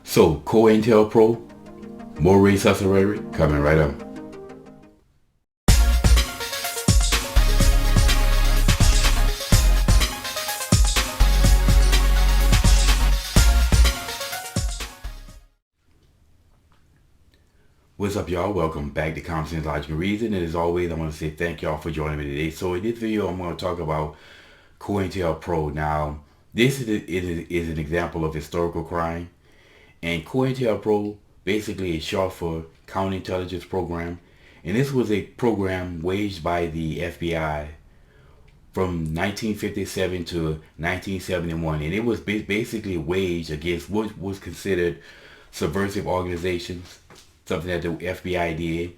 So, Cointelpro, more resuscitatory, coming right up. What's up, y'all? Welcome back to Common Sense, Logic, and Reason. And as always, I want to say thank y'all for joining me today. So in this video, I'm going to talk about Cointelpro. Now, this is an example of historical crime. And Cointelpro basically is short for Counterintelligence Program. And this was a program waged by the FBI from 1957 to 1971. And it was basically waged against what was considered subversive organizations, something that the FBI did.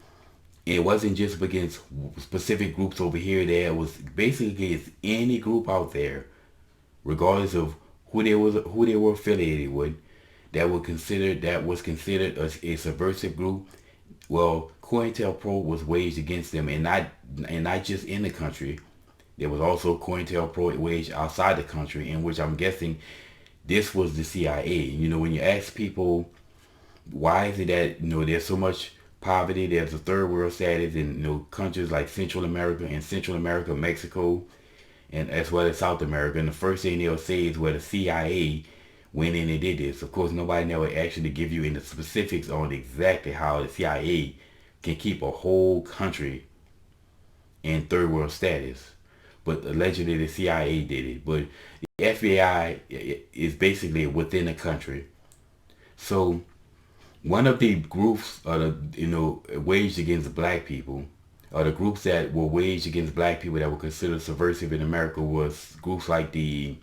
It wasn't just against specific groups over here. There was basically against any group out there, regardless of who they were affiliated with, that was considered a subversive group. Well, COINTELPRO was waged against them, and not just in the country. There was also COINTELPRO waged outside the country, in which I'm guessing this was the CIA. You know, when you ask people why is it that there's so much poverty, there's a third world status in countries like Central America, Mexico, and as well as South America, and the first thing they'll say is where the CIA went in and did this. Of course, nobody never actually give you any specifics on exactly how the CIA can keep a whole country in third world status, but allegedly the CIA did it. But the FBI is basically within the country. So one of the groups waged against black people, or the groups that were waged against black people that were considered subversive in America, was groups like the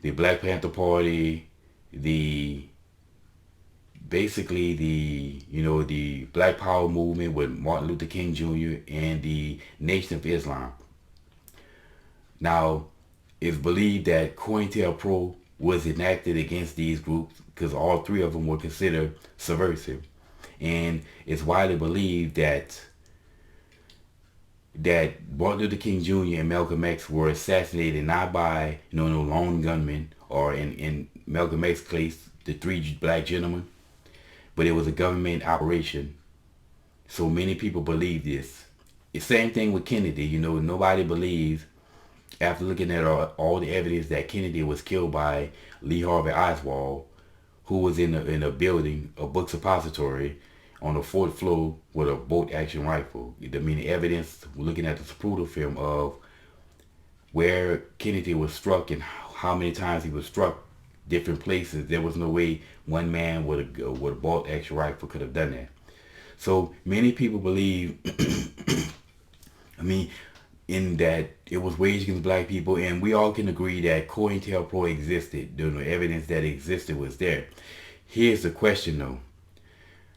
Black Panther Party, the Black Power movement with Martin Luther King Jr. and the Nation of Islam. Now, it's believed that COINTELPRO was enacted against these groups because all three of them were considered subversive. And it's widely believed that Martin Luther King Jr. and Malcolm X were assassinated not by no lone gunmen, or in Malcolm X's case, the three black gentlemen, but it was a government operation. So many people believe this. The same thing with Kennedy. Nobody believes, after looking at all the evidence, that Kennedy was killed by Lee Harvey Oswald, who was in a building, a book suppository, on the fourth floor with a bolt action rifle. I mean, the evidence, looking at the Zapruder film of where Kennedy was struck and how many times he was struck, different places, there was no way one man with a bolt action rifle could have done that. So many people believe, in that it was waged against black people, and we all can agree that COINTELPRO existed. The evidence that existed was there. Here's the question though.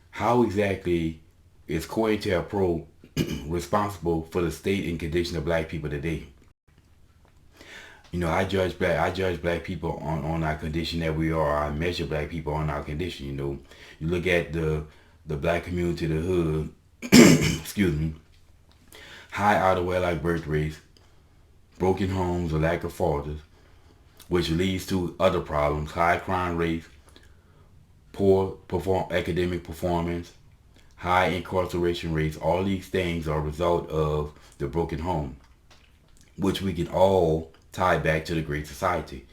How exactly is COINTELPRO responsible for the state and condition of black people today? I judge black people on our condition that we are. I measure black people on our condition. You look at the black community, the hood, excuse me, high out of wedlock birth rates, broken homes, a lack of fathers, which leads to other problems: high crime rates, poor academic performance, high incarceration rates. All these things are a result of the broken home, which we can all tie back to the Great Society.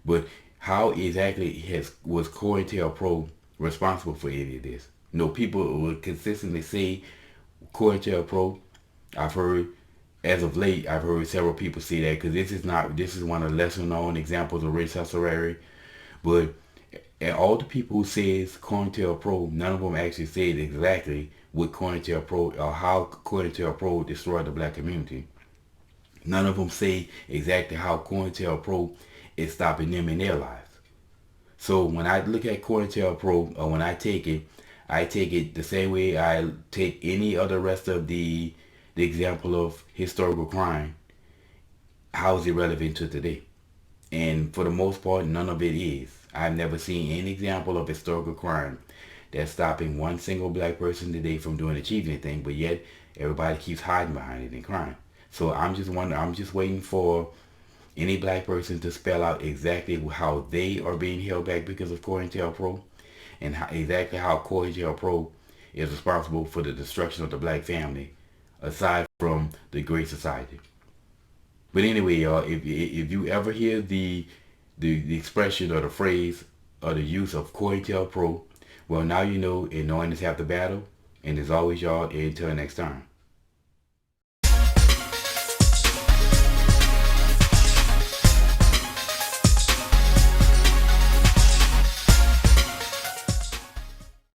But how exactly was COINTELPRO responsible for any of this? People would consistently say COINTELPRO. As of late, I've heard several people say that, because this is one of the lesser known examples of resuscitatory. But and all the people who says COINTELPRO, none of them actually said exactly what COINTELPRO, or how COINTELPRO destroyed the black community. None of them say exactly how COINTELPRO is stopping them in their lives. So when I look at COINTELPRO, or when I take it the same way I take any other rest of the example of historical crime. How is it relevant to today? And for the most part, none of it is. I've never seen any example of historical crime that's stopping one single black person today from achieving anything, but yet everybody keeps hiding behind it and crying. So I'm just waiting for any black person to spell out exactly how they are being held back because of COINTELPRO, and exactly how Cointelpro is responsible for the destruction of the black family, aside from the Great Society. But anyway, y'all, if you ever hear the expression or the phrase or the use of Cointelpro, well, now you know, and knowing is half the battle. And as always, y'all, until next time.